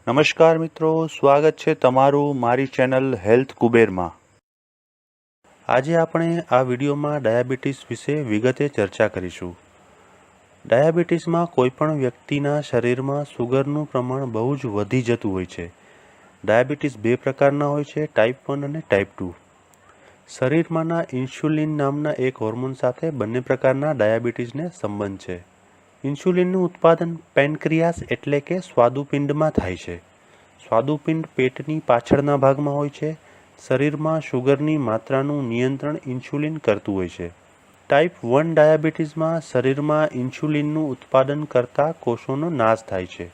નમસ્કાર મિત્રો, સ્વાગત છે તમારું મારી ચેનલ હેલ્થ કુબેરમાં। આજે આપણે આ વિડીયોમાં ડાયાબિટીસ વિશે વિગતે ચર્ચા કરીશું। ડાયાબિટીસમાં કોઈપણ વ્યક્તિના શરીરમાં સુગરનું પ્રમાણ બહુ જ વધી જતું હોય છે। ડાયાબિટીસ બે પ્રકારના હોય છે, ટાઈપ 1 અને ટાઈપ 2। શરીરમાંના ઇન્સ્યુલિન નામના એક હોર્મોન સાથે બંને પ્રકારના ડાયાબિટીસને સંબંધ છે। ઇન્સ્યુલિનનું ઉત્પાદન પેનક્રિયાસ એટલે કે સ્વાદુપિંડમાં થાય છે। સ્વાદુપિંડ પેટની પાછળના ભાગમાં હોય છે। શરીરમાં શુગરની માત્રાનું નિયંત્રણ ઇન્સ્યુલિન કરતું હોય છે। ટાઈપ 1 ડાયાબિટીસમાં શરીરમાં ઇન્સ્યુલિનનું ઉત્પાદન કરતા કોષોનો નાશ થાય છે,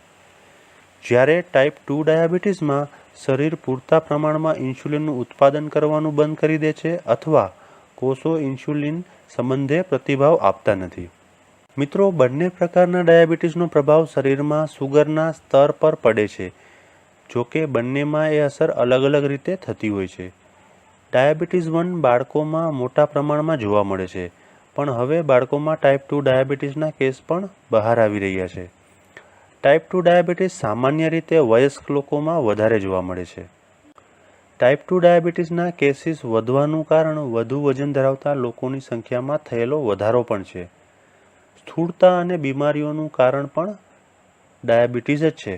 જ્યારે ટાઈપ 2 ડાયાબિટીસમાં શરીર પૂરતા પ્રમાણમાં ઇન્સ્યુલિનનું ઉત્પાદન કરવાનું બંધ કરી દે છે અથવા કોષો ઇન્સ્યુલિન સંબંધે પ્રતિભાવ આપતા નથી। મિત્રો, બંને પ્રકારના ડાયાબિટીસનો પ્રભાવ શરીરમાં સુગરના સ્તર પર પડે છે, જોકે બંનેમાં એ અસર અલગ અલગ રીતે થતી હોય છે। ડાયાબિટીસ 1 બાળકોમાં મોટા પ્રમાણમાં જોવા મળે છે, પણ હવે બાળકોમાં ટાઈપ 2 ડાયાબિટીસના કેસ પણ બહાર આવી રહ્યા છે। ટાઈપ 2 ડાયાબિટીસ સામાન્ય રીતે વયસ્ક લોકોમાં વધારે જોવા મળે છે। ટાઈપ 2 ડાયાબિટીસના કેસીસ વધવાનું કારણ વધુ વજન ધરાવતા લોકોની સંખ્યામાં થયેલો વધારો પણ છે। સ્થૂળતા અને બીમારીઓનું કારણ પણ ડાયાબિટીસ જ છે।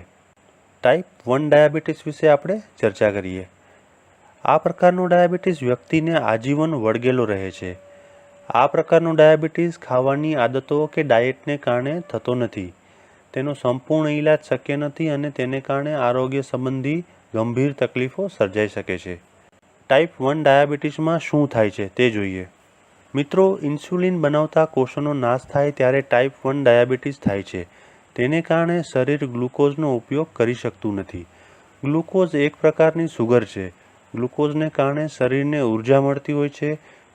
ટાઈપ 1 ડાયાબિટીસ વિશે આપણે ચર્ચા કરીએ। આ પ્રકારનો ડાયાબિટીસ વ્યક્તિને આજીવન વળગેલો રહે છે। આ પ્રકારનો ડાયાબિટીસ ખાવાની આદતો કે ડાયટને કારણે થતો નથી। તેનો સંપૂર્ણ ઈલાજ શક્ય નથી અને તેને કારણે આરોગ્ય સંબંધી ગંભીર તકલીફો સર્જાઈ શકે છે। ટાઈપ 1 ડાયાબિટીસમાં શું થાય છે તે જોઈએ। મિત્રો, ઇન્સ્યુલિન બનાવતા કોષોનો નાશ થાય ત્યારે ટાઈપ 1 ડાયાબિટીસ થાય છે। તેને કારણે શરીર ગ્લુકોઝનો ઉપયોગ કરી શકતું નથી। ગ્લુકોઝ એક પ્રકારની સુગર છે। ગ્લુકોઝને કારણે શરીરને ઉર્જા મળતી હોય છે।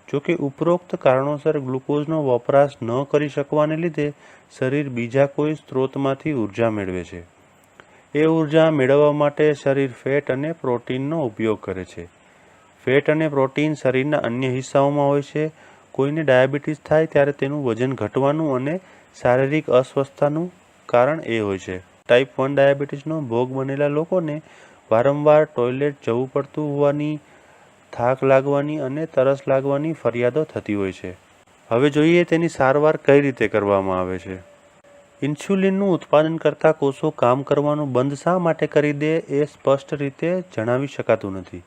જોકે ઉપરોક્ત કારણોસર ગ્લુકોઝનો વપરાશ ન કરી શકવાને લીધે શરીર બીજા કોઈ સ્ત્રોતમાંથી ઉર્જા મેળવે છે। એ ઉર્જા મેળવવા માટે શરીર ફેટ અને પ્રોટીનનો ઉપયોગ કરે છે। ફેટ અને પ્રોટીન શરીરના અન્ય હિસ્સાઓમાં હોય છે। કોઈને ડાયાબિટીસ થાય ત્યારે તેનું વજન ઘટવાનું અને શારીરિક અસ્વસ્થતાનું કારણ એ હોય છે। ટાઈપ 1 ડાયાબિટીસનો ભોગ બનેલા લોકોને વારંવાર ટોયલેટ જવું પડતું હોવાની, થાક લાગવાની અને તરસ લાગવાની ફરિયાદો થતી હોય છે। હવે જોઈએ તેની સારવાર કઈ રીતે કરવામાં આવે છે। ઇન્સ્યુલિનનું ઉત્પાદન કરતા કોષો કામ કરવાનું બંધ શા માટે કરી દે એ સ્પષ્ટ રીતે જણાવી શકાતું નથી।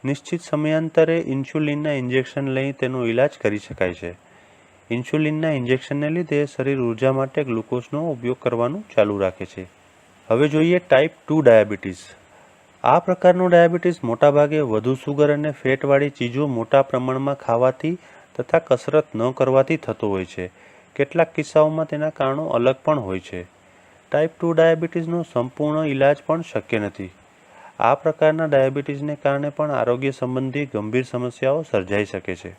નિશ્ચિત સમયાંતરે ઇન્સ્યુલિનના ઇન્જેક્શન લઈ તેનો ઈલાજ કરી શકાય છે। ઇન્સ્યુલિનના ઇન્જેક્શનને લીધે શરીર ઉર્જા માટે ગ્લુકોઝનો ઉપયોગ કરવાનું ચાલુ રાખે છે। હવે જોઈએ ટાઈપ 2 ડાયાબિટીસ। આ પ્રકારનો ડાયાબિટીસ મોટાભાગે વધુ સુગર અને ફેટવાળી ચીજો મોટા પ્રમાણમાં ખાવાથી તથા કસરત ન કરવાથી થતો હોય છે। કેટલાક કિસ્સાઓમાં તેના કારણો અલગ પણ હોય છે। ટાઈપ 2 ડાયાબિટીસનો સંપૂર્ણ ઈલાજ પણ શક્ય નથી। આ પ્રકારના ડાયાબિટીસને કારણે પણ આરોગ્ય સંબંધી ગંભીર સમસ્યાઓ સર્જાઈ શકે છે।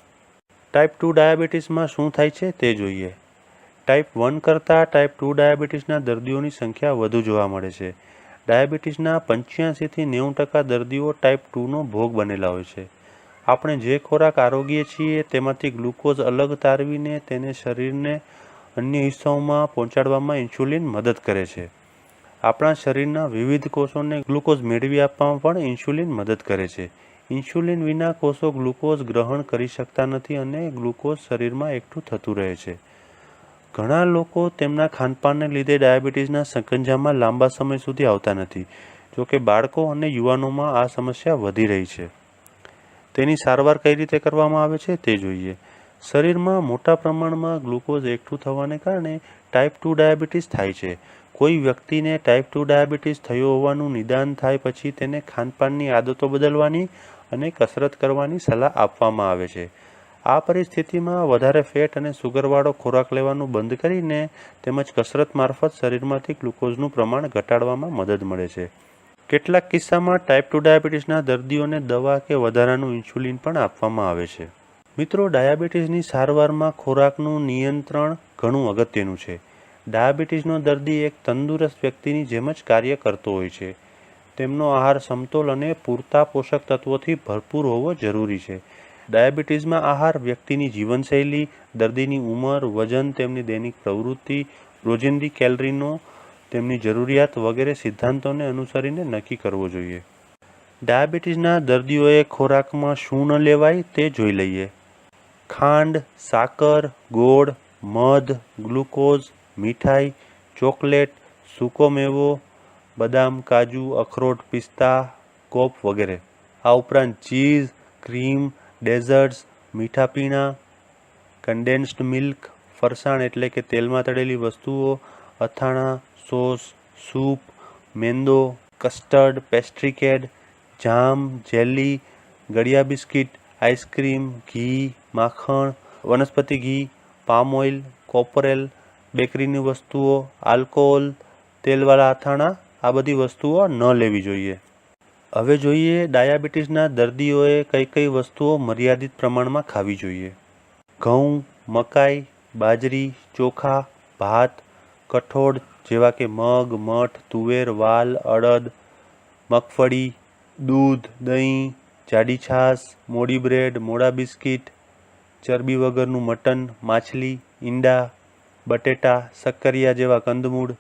ટાઈપ 2 ડાયાબિટીસમાં શું થાય છે તે જોઈએ। ટાઈપ 1 કરતાં ટાઈપ 2 ડાયાબિટીસના દર્દીઓની સંખ્યા વધુ જોવા મળે છે। ડાયાબિટીસના 85થી 90% દર્દીઓ ટાઈપ 2નો ભોગ બનેલા હોય છે। આપણે જે ખોરાક આરોગીએ છીએ તેમાંથી ગ્લુકોઝ અલગ તારવીને તેને શરીરને અન્ય હિસ્સાઓમાં પહોંચાડવામાં ઇન્સ્યુલિન મદદ કરે છે। આપણા શરીરના વિવિધ કોષોને ગ્લુકોઝ મેળવી આપવામાં પણ ઇન્સ્યુલિન મદદ કરે છે। ઇન્સ્યુલિન વિના કોષો ગ્લુકોઝ ગ્રહણ કરી શકતા નથી અને ગ્લુકોઝ શરીરમાં એકઠું થતું રહે છે। ઘણા લોકો તેમના ખાનપાનને લીધે ડાયાબિટીસના સંકંજામાં લાંબા સમય સુધી આવતા નથી, જોકે બાળકો અને યુવાનોમાં આ સમસ્યા વધી રહી છે। તેની સારવાર કઈ રીતે કરવામાં આવે છે તે જોઈએ। શરીરમાં મોટા પ્રમાણમાં ગ્લુકોઝ એકઠું થવાને કારણે ટાઈપ 2 ડાયાબિટીસ થાય છે। કોઈ વ્યક્તિને ટાઈપ 2 ડાયાબિટીસ થયો હોવાનું નિદાન થાય પછી તેને ખાનપાનની આદતો બદલવાની અને કસરત કરવાની સલાહ આપવામાં આવે છે। આ પરિસ્થિતિમાં વધારે ફેટ અને સુગરવાળો ખોરાક લેવાનું બંધ કરીને તેમજ કસરત મારફત શરીરમાંથી ગ્લુકોઝનું પ્રમાણ ઘટાડવામાં મદદ મળે છે। કેટલાક કિસ્સામાં ટાઈપ 2 ડાયાબિટીસના દર્દીઓને દવા કે વધારાનું ઇન્સ્યુલિન પણ આપવામાં આવે છે। મિત્રો, ડાયાબિટીસની સારવારમાં ખોરાકનું નિયંત્રણ ઘણું અગત્યનું છે। ડાયાબિટીસનો દર્દી એક તંદુરસ્ત વ્યક્તિની જેમ જ કાર્ય કરતો હોય છે। તેમનો આહાર સમતોલ અને પૂરતા પોષક તત્વોથી ભરપૂર હોવો જરૂરી છે। ડાયાબિટીસમાં આહાર, વ્યક્તિની જીવનશૈલી, દર્દીની ઉંમર, વજન, તેમની દૈનિક પ્રવૃત્તિ, રોજિંદી કેલરીનો તેમની જરૂરિયાત વગેરે સિદ્ધાંતોને અનુસરીને નક્કી કરવો જોઈએ. ડાયાબિટીસના દર્દીઓએ ખોરાકમાં શું ન લેવાય તે જોઈ લઈએ. ખાંડ, સાકર, ગોળ, મધ, ગ્લુકોઝ, મીઠાઈ, ચોકલેટ, સૂકો મેવો, બદામ, કાજુ, અખરોટ, પિસ્તા, કોપ વગેરે. આ ઉપરાંત ચીઝ, ક્રીમ, ડેઝર્ટ્સ, મીઠા પીણા, કન્ડેન્સ્ડ મિલ્ક, ફરસાણ એટલે કે તેલમાં તળેલી વસ્તુઓ, અથાણા, સોસ, સૂપ, મેંદો, custard, pastry cake, jam, jelly, ગળિયા બિસ્કિટ, આઈસ્ક્રીમ, ઘી, માખણ, વનસ્પતિ ઘી, પામ ઓઇલ, કોપરેલ, બેકરીની વસ્તુઓ, આલ્કોહોલ, તેલવાળા અથાણા આ બધી વસ્તુઓ ન લેવી જોઈએ. હવે જોઈએ ડાયાબિટીસના દર્દીઓએ કઈ કઈ વસ્તુઓ મર્યાદિત પ્રમાણમાં ખાવી જોઈએ. ઘઉં, મકાઈ, બાજરી, ચોખા, ભાત, કઠોળ જેવા કે મગ, મઠ, તુવેર, વાલ, અડદ, મગફળી, દૂધ, દહીં, જાડી છાશ, મોડી બ્રેડ, મોડા બિસ્કિટ, ચરબી વગરનું મટન, માછલી, ઈંડા, બટેટા, શક્કરિયા જેવા કંદમૂળ,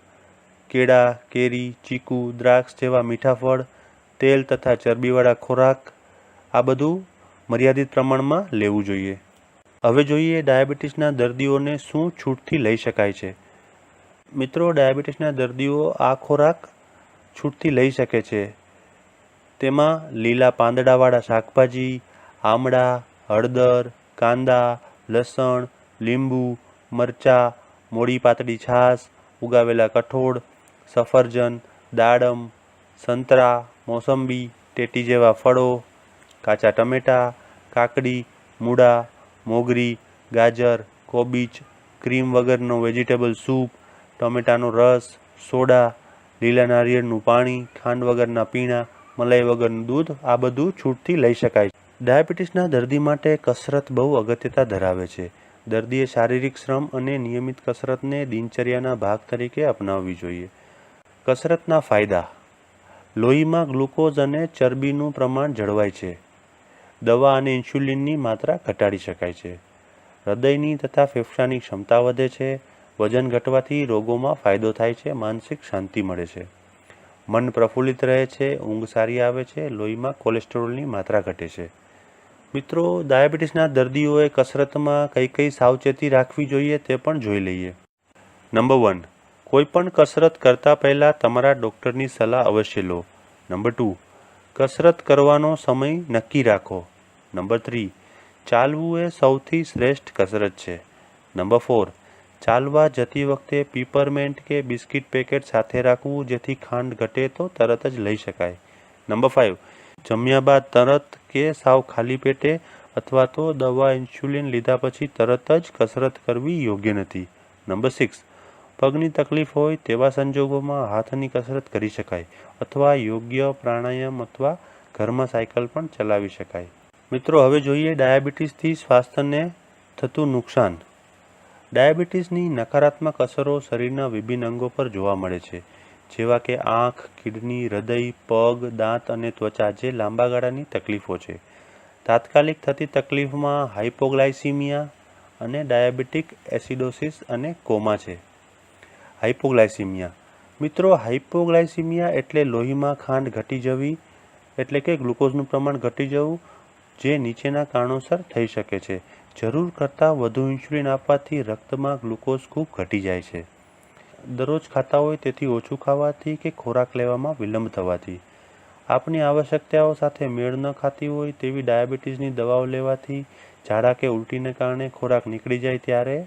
કેળા, કેરી, ચીકુ, દ્રાક્ષ જેવા મીઠા ફળ, તેલ તથા ચરબીવાળા ખોરાક આ બધું મર્યાદિત પ્રમાણમાં લેવું જોઈએ. હવે જોઈએ ડાયાબિટીસના દર્દીઓને શું છૂટથી લઈ શકાય છે. મિત્રો, ડાયાબિટીસના દર્દીઓ આ ખોરાક છૂટથી લઈ શકે છે. તેમાં લીલા પાંદડાવાળા શાકભાજી, આમળા, હળદર, કાંદા, લસણ, લીંબુ, મરચાં, મોડી પાતળી છાશ, ઉગાવેલા કઠોળ, સફરજન, દાડમ, સંતરા, મોસંબી, ટેટી જેવા ફળો, કાચા ટમેટાં, કાકડી, મૂળા, મોગરી, ગાજર, કોબીજ, ક્રીમ વગરનો વેજીટેબલ સૂપ, ટમેટાનો રસ, સોડા, લીલા નારિયેળનું પાણી, ખાંડ વગરના પીણા, મલાઈ વગરનું દૂધ આ બધું છૂટથી લઈ શકાય. ડાયાબિટીસના દર્દી માટે કસરત બહુ અગત્યતા ધરાવે છે. દર્દીએ શારીરિક શ્રમ અને નિયમિત કસરતને દિનચર્યાના ભાગ તરીકે અપનાવવી જોઈએ. કસરતના ફાયદા: લોહીમાં ગ્લુકોઝ અને ચરબીનું પ્રમાણ જળવાય છે. દવા અને ઇન્સ્યુલિનની માત્રા ઘટાડી શકાય છે. હૃદયની તથા ફેફસાની ક્ષમતા વધે છે. વજન ઘટવાથી રોગોમાં ફાયદો થાય છે. માનસિક શાંતિ મળે છે. મન પ્રફુલ્લિત રહે છે. ઊંઘ સારી આવે છે. લોહીમાં કોલેસ્ટેરોલની માત્રા ઘટે છે. મિત્રો, ડાયાબિટીસના દર્દીઓએ કસરતમાં કઈ કઈ સાવચેતી રાખવી જોઈએ તે પણ જોઈ લઈએ. નંબર 1, કોઈપણ કસરત કરતા પહેલાં તમારા ડૉક્ટરની સલાહ અવશ્ય લો. નંબર 2, કસરત કરવાનો સમય નક્કી રાખો. નંબર 3, ચાલવું એ સૌથી શ્રેષ્ઠ કસરત છે. નંબર 4, ચાલવા જતી વખતે પીપરમેન્ટ કે બિસ્કિટ પેકેટ સાથે રાખવું જેથી ખાંડ ઘટે તો તરત જ લઈ શકાય. નંબર 5, જમ્યા બાદ તરત કે સાવ ખાલી પેટે અથવા તો દવા ઇન્સ્યુલિન લીધા પછી તરત જ કસરત કરવી યોગ્ય નથી. નંબર 6, પગની તકલીફ હોય તેવા સંજોગોમાં હાથની કસરત કરી શકાય અથવા યોગ્ય પ્રાણાયામ અથવા ઘરમાં સાયકલ પણ ચલાવી શકાય. મિત્રો, હવે જોઈએ ડાયાબિટીસથી સ્વાસ્થ્યને થતું નુકસાન. ડાયાબિટીસની નકારાત્મક અસરો શરીરના વિભિન્ન અંગો પર જોવા મળે છે, જેવા કે આંખ, કિડની, હૃદય, પગ, દાંત અને ત્વચા જે લાંબા ગાળાની તકલીફો છે. તાત્કાલિક થતી તકલીફમાં હાઇપોગ્લાયસીમિયા અને ડાયાબિટીક એસિડોસિસ અને કોમા છે. હાઇપોગ્લાયસીમિયા. મિત્રો, હાઇપોગ્લાયસીમિયા એટલે લોહીમાં ખાંડ ઘટી જવી એટલે કે ગ્લુકોઝનું પ્રમાણ ઘટી જવું જે નીચેના કારણોસર થઈ શકે છે. જરૂર કરતાં વધુ ઇન્સ્યુલિન આપવાથી રક્તમાં ગ્લુકોઝ ખૂબ ઘટી જાય છે. દરરોજ ખાતા હોય તેથી ઓછું ખાવાથી કે ખોરાક લેવામાં વિલંબ થવાથી. આપની આવશ્યકતાઓ સાથે મેળ ન ખાતી હોય તેવી ડાયાબિટીસની દવાઓ લેવાથી, ઝાડા કે ઉલટીને કારણે ખોરાક નીકળી જાય ત્યારે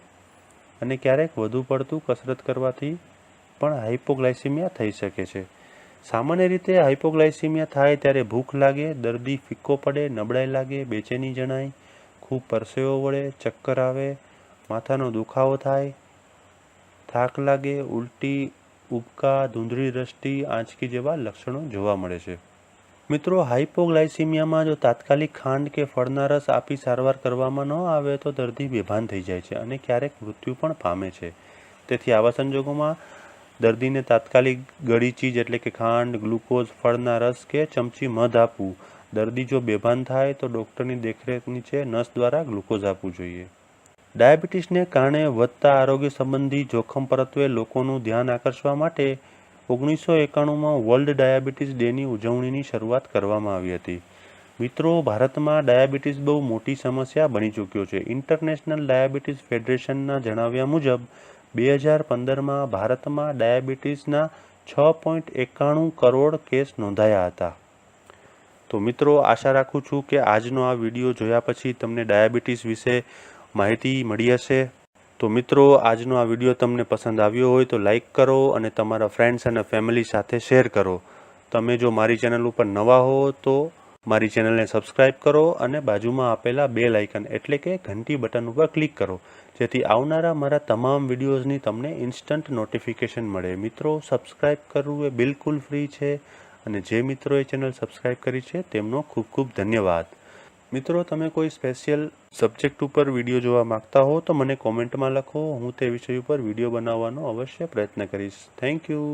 અને ક્યારેક વધુ પડતું કસરત કરવાથી પણ હાઇપોગ્લાયસીમિયા થઈ શકે છે. સામાન્ય રીતે હાઇપોગ્લાયસીમિયા થાય ત્યારે ભૂખ લાગે, દર્દી ફિક્કો પડે, નબળાઈ લાગે, બેચેની જણાય, ખૂબ પરસેવો વળે, ચક્કર આવે, માથાનો દુખાવો થાય, થાક લાગે, ઉલટી, ઉબકા, ધૂંધળી દ્રષ્ટિ, આંચકી જેવા લક્ષણો જોવા મળે છે. મિત્રો, હાઇપોગ્લાયસીમિયામાં જો તાત્કાલિક ખાંડ કે ફળના રસ આપી સારવાર કરવામાં ન આવે તો દર્દી બેભાન થઈ જાય છે અને ક્યારેક મૃત્યુ પણ પામે છે. તેથી આવા સંજોગોમાં દર્દીને તાત્કાલિક ગળી ચીજ એટલે કે ખાંડ, ગ્લુકોઝ, ફળના રસ કે ચમચી મધ આપવું. દર્દી જો બેભાન થાય તો ડૉક્ટરની દેખરેખ નીચે નસ દ્વારા ગ્લુકોઝ આપવું જોઈએ. ડાયાબિટીસને કારણે વધતા આરોગ્ય સંબંધી જોખમ પરત્વે લોકોનું ધ્યાન આકર્ષવા માટે 1991માં વર્લ્ડ ડાયાબિટીસ ડેની ઉજવણીની શરૂઆત કરવામાં આવી હતી. મિત્રો, ભારતમાં ડાયાબિટીસ બહુ મોટી સમસ્યા બની ચૂક્યો છે. ઇન્ટરનેશનલ ડાયાબિટીસ ફેડરેશનના જણાવ્યા મુજબ 2015માં ભારતમાં ડાયાબિટીસના 6.91 કરોડ કેસ નોંધાયા હતા. તો મિત્રો, આશા રાખું છું કે આજનો આ વિડીયો જોયા પછી તમને ડાયાબિટીસ વિશે માહિતી મળી હશે. તો મિત્રો, આજનો આ વિડીયો તમને પસંદ આવ્યો હોય તો લાઈક કરો અને તમારા ફ્રેન્ડ્સ અને ફેમિલી સાથે શેર કરો. તમે જો મારી ચેનલ ઉપર નવા હો તો મારી ચેનલને સબસ્ક્રાઈબ કરો અને બાજુમાં આપેલા બેલ આઇકન એટલે કે ઘંટી બટન ઉપર ક્લિક કરો, જેથી આવનારા મારા તમામ વિડીયોઝની તમને ઇન્સ્ટન્ટ નોટિફિકેશન મળે. મિત્રો, સબસ્ક્રાઈબ કરવું એ બિલકુલ ફ્રી છે અને જે મિત્રોએ ચેનલ સબસ્ક્રાઈબ કરી છે તેમનો ખૂબ ખૂબ ધન્યવાદ. મિત્રો, તમે કોઈ સ્પેશિયલ સબ્જેક્ટ ઉપર વિડીયો જોવા માંગતા હો તો મને કોમેન્ટમાં લખો. હું તે વિષય ઉપર વિડીયો બનાવવાનો અવશ્ય પ્રયત્ન કરીશ. Thank you.